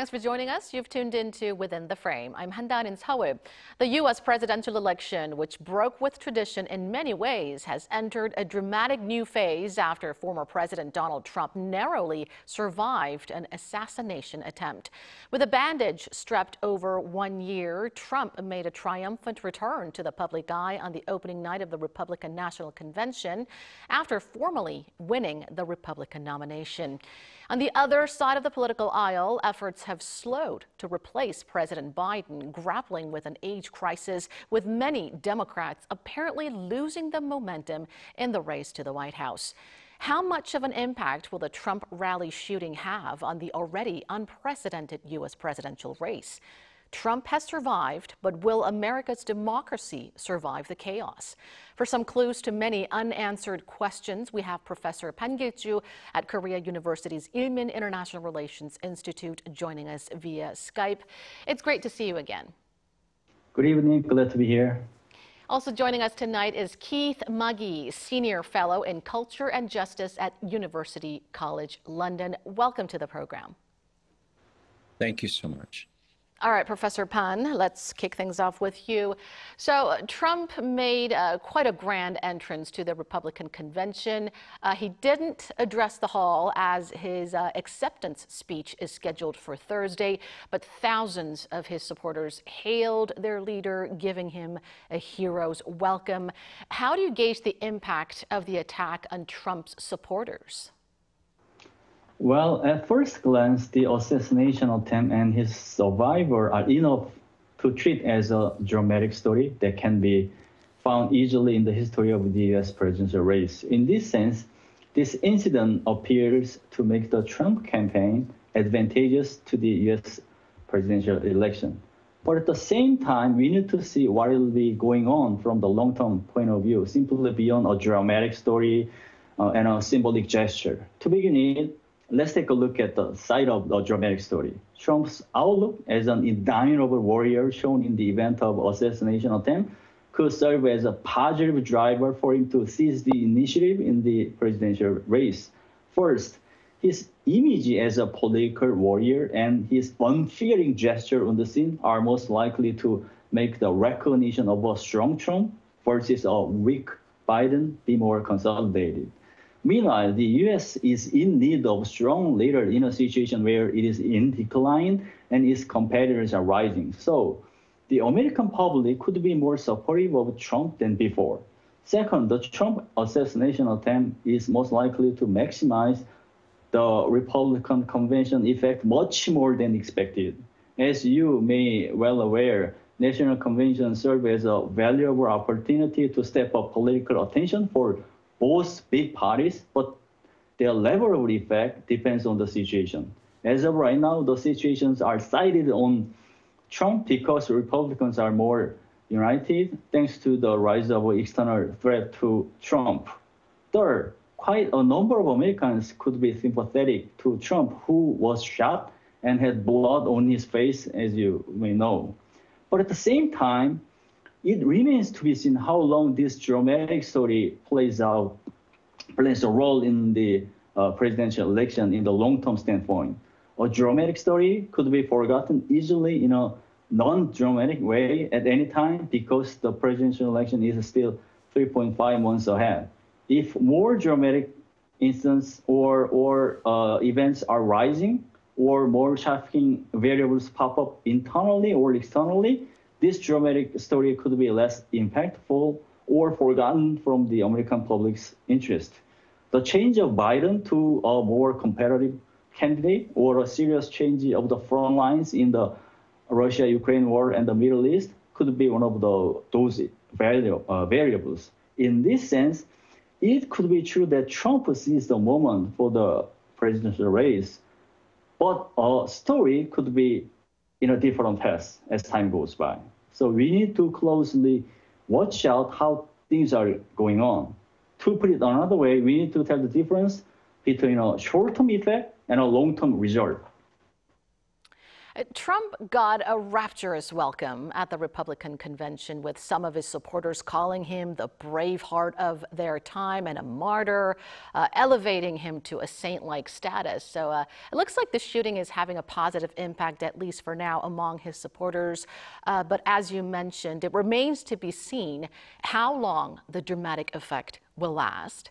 Thanks for joining us. You've tuned into Within the Frame. I'm Han Da-eun in Seoul. The U.S. presidential election, which broke with tradition in many ways, has entered a dramatic new phase after former President Donald Trump narrowly survived an assassination attempt. With a bandage strapped over 1 year, Trump made a triumphant return to the public eye on the opening night of the Republican National Convention after formally winning the Republican nomination. On the other side of the political aisle, efforts have slowed to replace President Biden, grappling with an age crisis, with many Democrats apparently losing the momentum in the race to the White House. How much of an impact will the Trump rally shooting have on the already unprecedented U.S. presidential race? Trump has survived, but will America's democracy survive the chaos? For some clues to many unanswered questions, we have Professor Pan Gil-ju at Korea University's Ilmin International Relations Institute joining us via Skype. It's great to see you again. Good evening. Glad to be here. Also joining us tonight is Keith Magee, Senior Fellow in Culture and Justice at University College London. Welcome to the program. Thank you so much. All right, Professor Pan, let's kick things off with you. So Trump made quite a grand entrance to the Republican convention. He didn't address the hall as his acceptance speech is scheduled for Thursday, but thousands of his supporters hailed their leader, giving him a hero's welcome. How do you gauge the impact of the attack on Trump's supporters? Well, at first glance, the assassination attempt and his survivor are enough to treat as a dramatic story that can be found easily in the history of the U.S. presidential race. In this sense, this incident appears to make the Trump campaign advantageous to the U.S. presidential election. But at the same time, we need to see what will be going on from the long-term point of view, simply beyond a dramatic story and a symbolic gesture. To begin with, let's take a look at the side of the dramatic story. Trump's outlook as an indomitable warrior shown in the event of assassination attempt could serve as a positive driver for him to seize the initiative in the presidential race. First, his image as a political warrior and his unfearing gesture on the scene are most likely to make the recognition of a strong Trump versus a weak Biden be more consolidated. Meanwhile, the U.S. is in need of a strong leader in a situation where it is in decline and its competitors are rising. So the American public could be more supportive of Trump than before. Second, the Trump assassination attempt is most likely to maximize the Republican convention effect much more than expected. As you may well aware, national conventions serve as a valuable opportunity to step up political attention for both big parties, but their level of effect depends on the situation. As of right now, the situations are sided on Trump because Republicans are more united thanks to the rise of external threat to Trump. Third, quite a number of Americans could be sympathetic to Trump, who was shot and had blood on his face, as you may know. But at the same time, it remains to be seen how long this dramatic story plays a role in the presidential election in the long-term standpoint. A dramatic story could be forgotten easily in a non-dramatic way at any time because the presidential election is still 3.5 months ahead. If more dramatic instances or events are rising, or more shocking variables pop up internally or externally, this dramatic story could be less impactful or forgotten from the American public's interest. The change of Biden to a more competitive candidate or a serious change of the front lines in the Russia-Ukraine war and the Middle East could be one of those variables. In this sense, it could be true that Trump seized the moment for the presidential race, but a story could be in a different path as time goes by. So we need to closely watch out how things are going on. To put it another way, we need to tell the difference between a short-term effect and a long-term result. Trump got a rapturous welcome at the Republican convention, with some of his supporters calling him the braveheart of their time and a martyr, elevating him to a saint-like status. So it looks like the shooting is having a positive impact, at least for now, among his supporters. But as you mentioned, it remains to be seen how long the dramatic effect will last.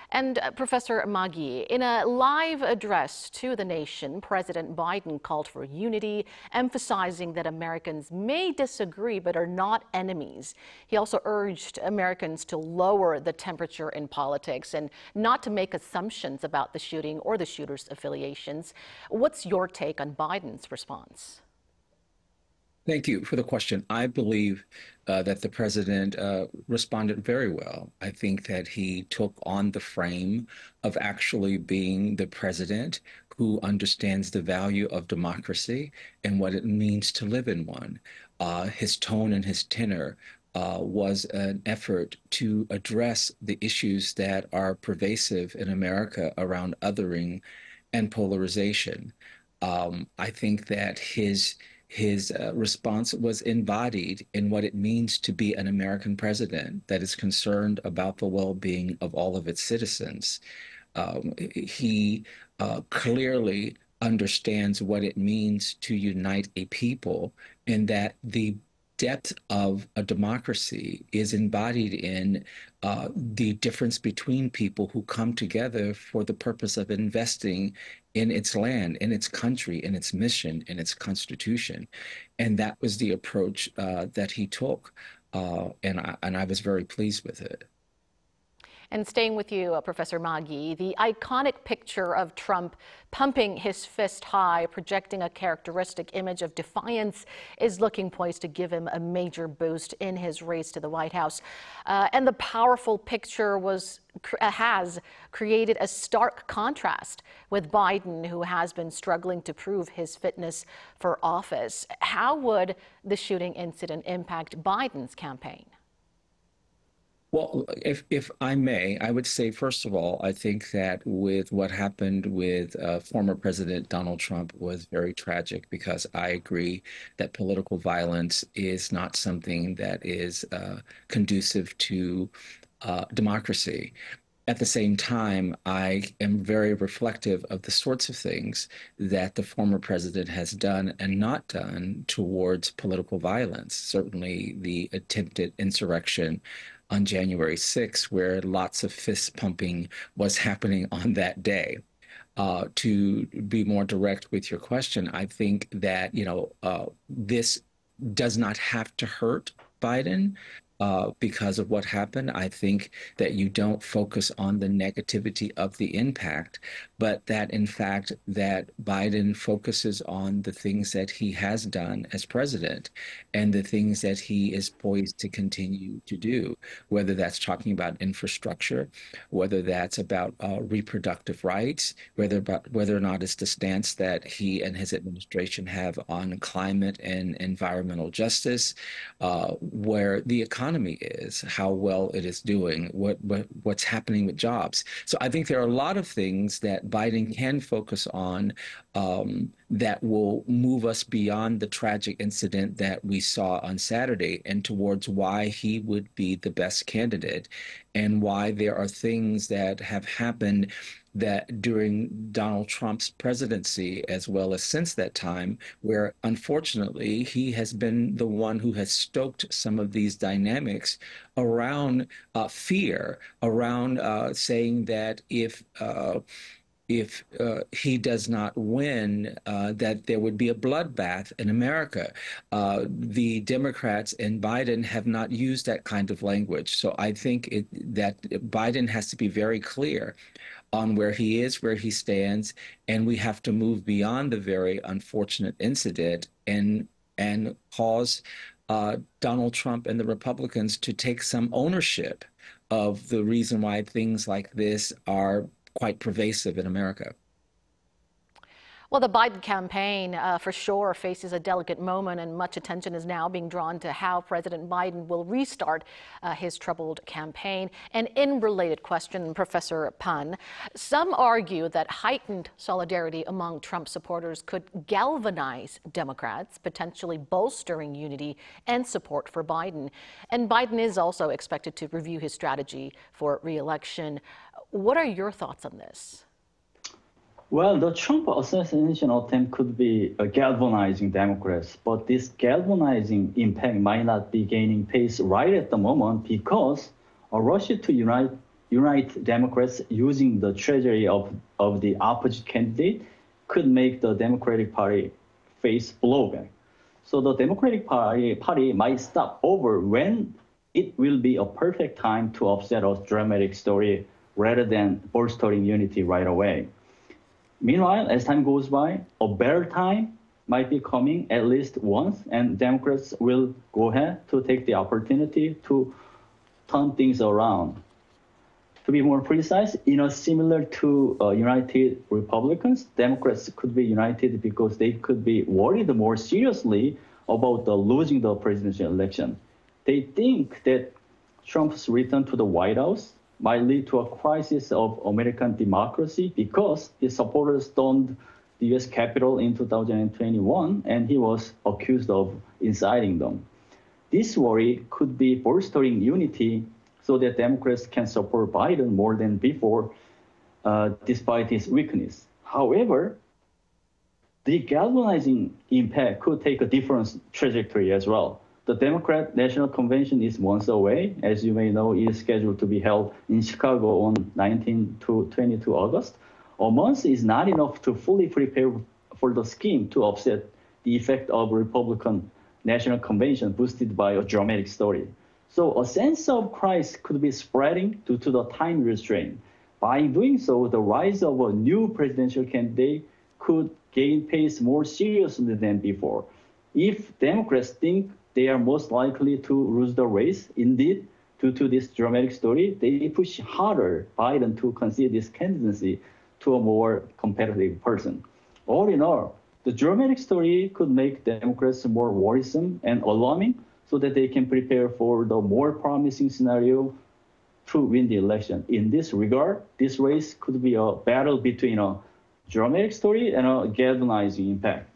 And Professor Maggie, in a live address to the nation, President Biden called for unity, emphasizing that Americans may disagree but are not enemies. He also urged Americans to lower the temperature in politics and not to make assumptions about the shooting or the shooter's affiliations. What's your take on Biden's response? Thank you for the question. I believe that the president responded very well. I think that he took on the frame of actually being the president who understands the value of democracy and what it means to live in one. His tone and his tenor was an effort to address the issues that are pervasive in America around othering and polarization. I think that his response was embodied in what it means to be an American president that is concerned about the well-being of all of its citizens. He clearly understands what it means to unite a people, and that the depth of a democracy is embodied in the difference between people who come together for the purpose of investing in its land, in its country, in its mission, in its constitution. And that was the approach that he took. And I was very pleased with it. And staying with you, Professor Maggie, the iconic picture of Trump pumping his fist high, projecting a characteristic image of defiance, is looking poised to give him a major boost in his race to the White House. And the powerful picture has created a stark contrast with Biden, who has been struggling to prove his fitness for office. How would the shooting incident impact Biden's campaign? Well, if I may, I would say, first of all, I think that with what happened with former President Donald Trump was very tragic, because I agree that political violence is not something that is conducive to democracy. At the same time, I am very reflective of the sorts of things that the former president has done and not done towards political violence. Certainly the attempted insurrection on January 6th, where lots of fist pumping was happening on that day. To be more direct with your question, I think that, this does not have to hurt Biden. Because of what happened. I think that you don't focus on the negativity of the impact, but that in fact that Biden focuses on the things that he has done as president and the things that he is poised to continue to do, whether that's talking about infrastructure, whether that's about reproductive rights, whether or not it's the stance that he and his administration have on climate and environmental justice, where the economy is, how well it is doing, what's happening with jobs. So I think there are a lot of things that Biden can focus on that will move us beyond the tragic incident that we saw on Saturday and towards why he would be the best candidate, and why there are things that have happened that during Donald Trump's presidency, as well as since that time, where unfortunately he has been the one who has stoked some of these dynamics around fear, around saying that if he does not win, that there would be a bloodbath in America. The Democrats and Biden have not used that kind of language. So I think that Biden has to be very clear on where he is, where he stands, and we have to move beyond the very unfortunate incident and cause Donald Trump and the Republicans to take some ownership of the reason why things like this are quite pervasive in America. Well, the Biden campaign for sure faces a delicate moment, and much attention is now being drawn to how President Biden will restart his troubled campaign. And in related question, Professor Pan, some argue that heightened solidarity among Trump supporters could galvanize Democrats, potentially bolstering unity and support for Biden. And Biden is also expected to review his strategy for re-election. What are your thoughts on this? Well, the Trump assassination attempt could be galvanizing Democrats, but this galvanizing impact might not be gaining pace right at the moment because a rush to unite Democrats using the treasury of the opposite candidate could make the Democratic Party face blowback. So the Democratic Party might stop over when it will be a perfect time to upset a dramatic story rather than bolstering unity right away. Meanwhile, as time goes by, a better time might be coming at least once, and Democrats will go ahead to take the opportunity to turn things around. To be more precise, similar to United Republicans, Democrats could be united because they could be worried more seriously about losing the presidential election. They think that Trump's return to the White House might lead to a crisis of American democracy because his supporters stormed the U.S. Capitol in 2021, and he was accused of inciting them. This worry could be bolstering unity so that Democrats can support Biden more than before, despite his weakness. However, the galvanizing impact could take a different trajectory as well. The Democrat National Convention is months away. As you may know, it is scheduled to be held in Chicago on 19 to 22 August. A month is not enough to fully prepare for the scheme to offset the effect of Republican National Convention boosted by a dramatic story. So a sense of crisis could be spreading due to the time restraint. By doing so, the rise of a new presidential candidate could gain pace more seriously than before. If Democrats think they are most likely to lose the race, indeed, due to this dramatic story, they push harder Biden to concede this candidacy to a more competitive person. All in all, the dramatic story could make Democrats more worrisome and alarming so that they can prepare for the more promising scenario to win the election. In this regard, this race could be a battle between a dramatic story and a galvanizing impact.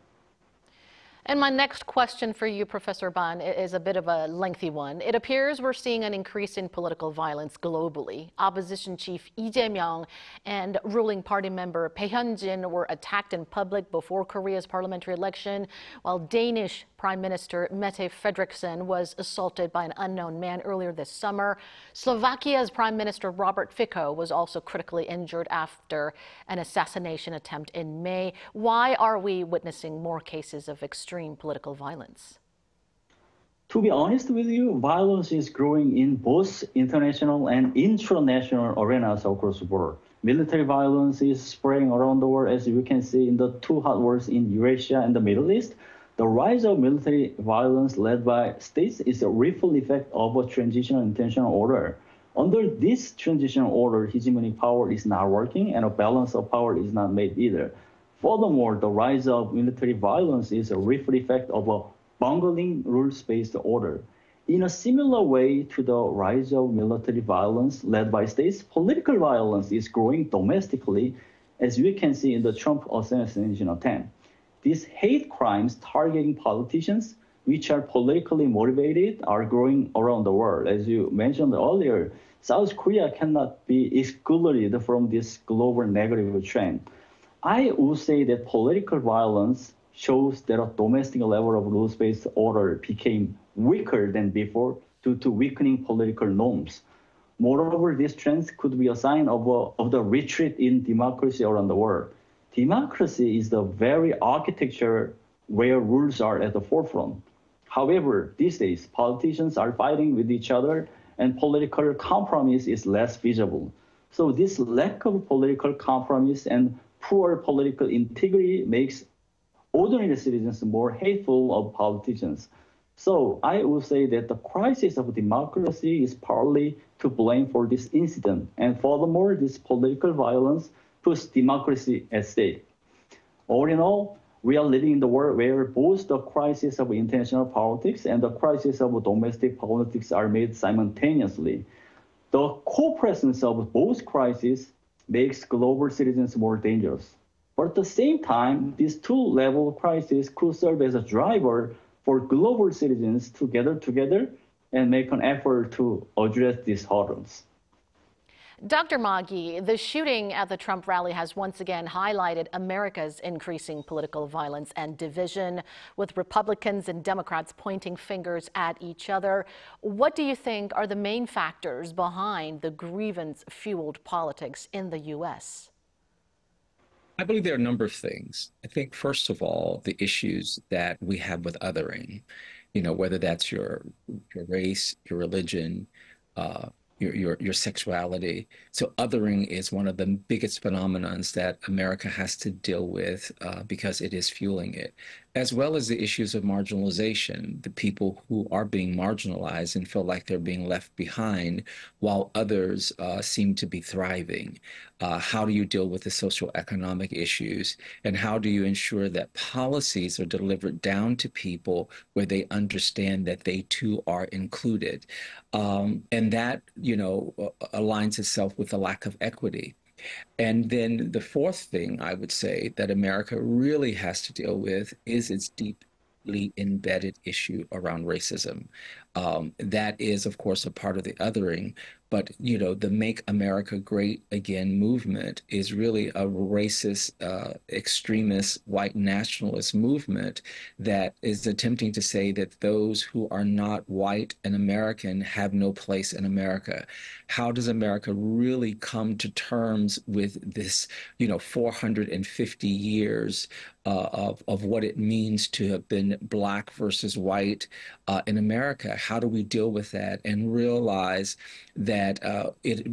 And my next question for you, Professor Ban, is a bit of a lengthy one. It appears we're seeing an increase in political violence globally. Opposition chief Lee Jae-myung and ruling party member Bae Hyun-jin were attacked in public before Korea's parliamentary election, while Danish Prime Minister Mette Frederiksen was assaulted by an unknown man earlier this summer. Slovakia's Prime Minister Robert Fico was also critically injured after an assassination attempt in May. Why are we witnessing more cases of extreme political violence? To be honest with you, violence is growing in both international and intranational arenas across the world. Military violence is spreading around the world, as you can see in the two hot wars in Eurasia and the Middle East. The rise of military violence led by states is a ripple effect of a transitional intentional order. Under this transitional order, hegemonic power is not working and a balance of power is not made either. Furthermore, the rise of military violence is a ripple effect of a bungling rules-based order. In a similar way to the rise of military violence led by states, political violence is growing domestically, as we can see in the Trump assassination attempt. These hate crimes targeting politicians, which are politically motivated, are growing around the world. As you mentioned earlier, South Korea cannot be excluded from this global negative trend. I would say that political violence shows that a domestic level of rules-based order became weaker than before due to weakening political norms. Moreover, these trends could be a sign of the retreat in democracy around the world. Democracy is the very architecture where rules are at the forefront. However, these days, politicians are fighting with each other and political compromise is less visible. So this lack of political compromise and poor political integrity makes ordinary citizens more hateful of politicians. So I would say that the crisis of democracy is partly to blame for this incident. And furthermore, this political violence puts democracy at stake. All in all, we are living in the world where both the crisis of international politics and the crisis of domestic politics are made simultaneously. The co-presence of both crises makes global citizens more dangerous. But at the same time, these two-level crises could serve as a driver for global citizens to gather together and make an effort to address these hurdles. Dr. Maggie, the shooting at the Trump rally has once again highlighted America's increasing political violence and division, with Republicans and Democrats pointing fingers at each other. What do you think are the main factors behind the grievance-fueled politics in the U.S.? I believe there are a number of things. I think, first of all, the issues that we have with othering, whether that's your race, your religion, your sexuality. So othering is one of the biggest phenomenons that America has to deal with because it is fueling it, as well as the issues of marginalization, the people who are being marginalized and feel like they're being left behind while others seem to be thriving. How do you deal with the socioeconomic issues, and how do you ensure that policies are delivered down to people where they understand that they too are included? And that, aligns itself with the lack of equity. And then the fourth thing I would say that America really has to deal with is its deeply embedded issue around racism. That is, of course, a part of the othering. But, the Make America Great Again movement is really a racist, extremist, white nationalist movement that is attempting to say that those who are not white and American have no place in America. How does America really come to terms with this, 450 years of what it means to have been Black versus white in America? How do we deal with that and realize that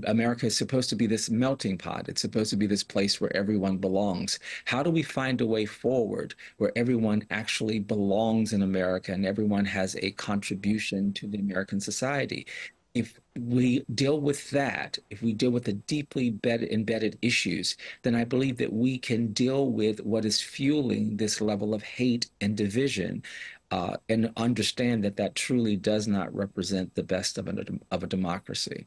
America is supposed to be this melting pot? It's supposed to be this place where everyone belongs. How do we find a way forward where everyone actually belongs in America and everyone has a contribution to the American society? If we deal with that, if we deal with the deeply embedded issues, then I believe that we can deal with what is fueling this level of hate and division, and understand that that truly does not represent the best of a democracy.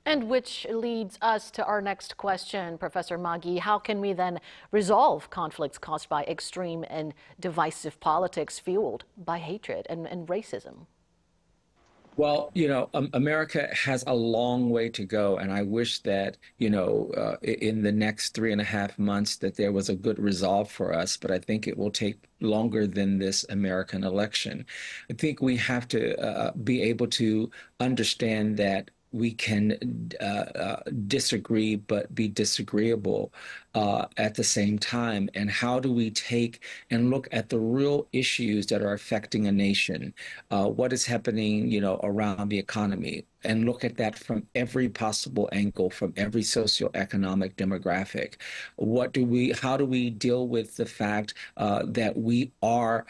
And which leads us to our next question, Professor Maggie. How can we then resolve conflicts caused by extreme and divisive politics fueled by hatred and racism? Well, America has a long way to go, and I wish that, in the next 3.5 months that there was a good resolve for us, but I think it will take longer than this American election. I think we have to be able to understand that we can disagree but be disagreeable at the same time. And how do we take and look at the real issues that are affecting a nation? What is happening, around the economy? And look at that from every possible angle, from every socioeconomic demographic. How do we deal with the fact that we are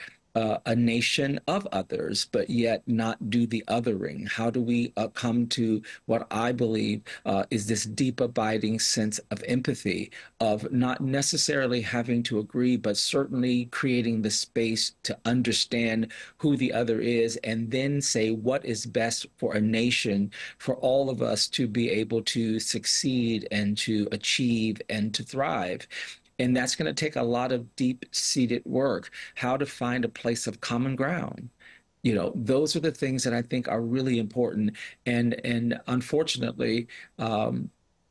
a nation of others, but yet not do the othering? How do we come to what I believe is this deep, abiding sense of empathy, of not necessarily having to agree, but certainly creating the space to understand who the other is, and then say what is best for a nation, for all of us to be able to succeed and to achieve and to thrive? And that's going to take a lot of deep-seated work, how to find a place of common ground. Those are the things that I think are really important. And unfortunately,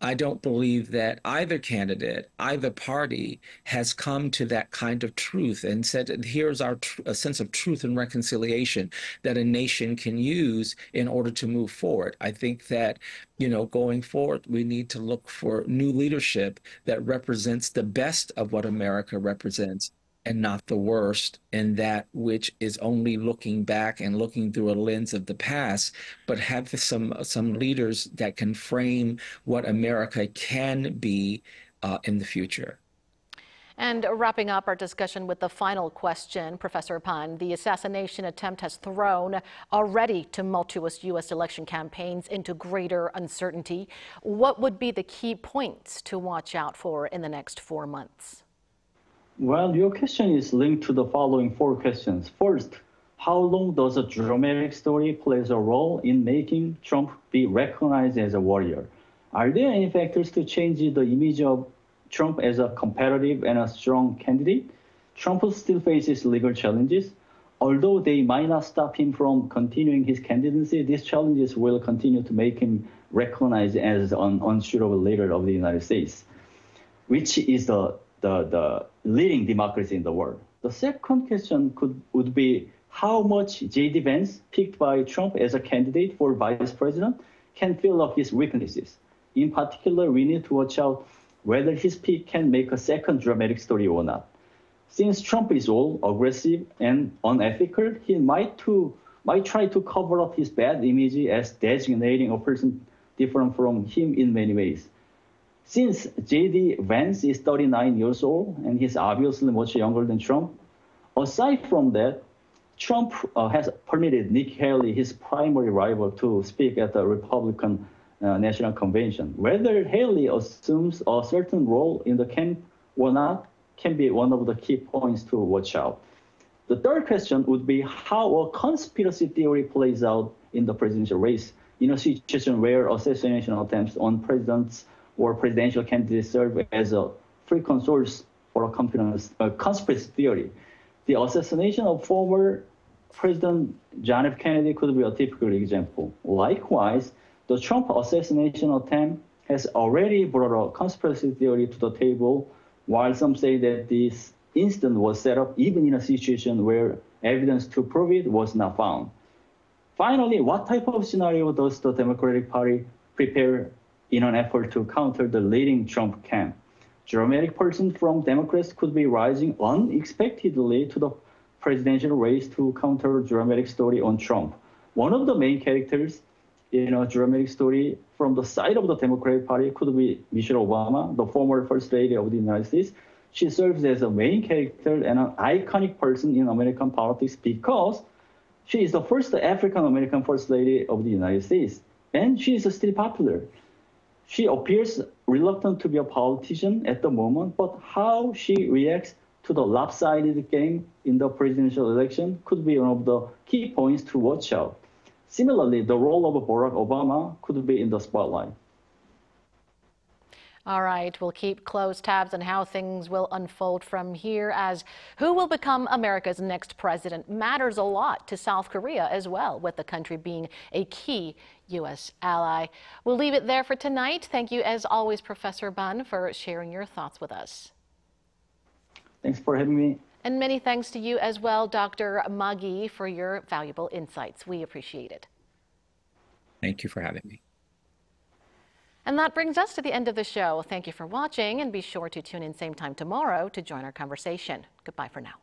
I don't believe that either candidate, either party has come to that kind of truth and said, here's a sense of truth and reconciliation that a nation can use in order to move forward. I think that, going forward, we need to look for new leadership that represents the best of what America represents and not the worst, and that which is only looking back and looking through a lens of the past, but have some leaders that can frame what America can be in the future. And wrapping up our discussion with the final question, Professor Pan, the assassination attempt has thrown already tumultuous U.S. election campaigns into greater uncertainty. What would be the key points to watch out for in the next 4 months? Well, your question is linked to the following four questions. First, how long does a dramatic story play a role in making Trump be recognized as a warrior? Are there any factors to change the image of Trump as a competitive and a strong candidate? Trump still faces legal challenges. Although they might not stop him from continuing his candidacy, these challenges will continue to make him recognized as an unsuitable leader of the United States, which is the leading democracy in the world. The second question would be how much J.D. Vance, picked by Trump as a candidate for vice president, can fill up his weaknesses. In particular, we need to watch out whether his pick can make a second dramatic story or not. Since Trump is old, aggressive, and unethical, he might try to cover up his bad image as designating a person different from him in many ways. Since J.D. Vance is 39 years old and he's obviously much younger than Trump, aside from that, Trump has permitted Nikki Haley, his primary rival, to speak at the Republican National Convention. Whether Haley assumes a certain role in the camp or not can be one of the key points to watch out. The third question would be how a conspiracy theory plays out in the presidential race in a situation where assassination attempts on presidents or presidential candidates serve as a frequent source for a conspiracy theory. The assassination of former President John F. Kennedy could be a typical example. Likewise, the Trump assassination attempt has already brought a conspiracy theory to the table, while some say that this incident was set up even in a situation where evidence to prove it was not found. Finally, what type of scenario does the Democratic Party prepare in an effort to counter the leading Trump camp? Dramatic persons from Democrats could be rising unexpectedly to the presidential race to counter a dramatic story on Trump. One of the main characters in a dramatic story from the side of the Democratic Party could be Michelle Obama, the former First Lady of the United States. She serves as a main character and an iconic person in American politics because she is the first African-American First Lady of the United States, and she is still popular. She appears reluctant to be a politician at the moment, but how she reacts to the lopsided game in the presidential election could be one of the key points to watch out. Similarly, the role of Barack Obama could be in the spotlight. All right, we'll keep close tabs on how things will unfold from here, as who will become America's next president matters a lot to South Korea as well, with the country being a key U.S. ally. We'll leave it there for tonight. Thank you, as always, Professor Ban, for sharing your thoughts with us. Thanks for having me. And many thanks to you as well, Dr. Magi, for your valuable insights. We appreciate it. Thank you for having me. And that brings us to the end of the show. Thank you for watching, and be sure to tune in same time tomorrow to join our conversation. Goodbye for now.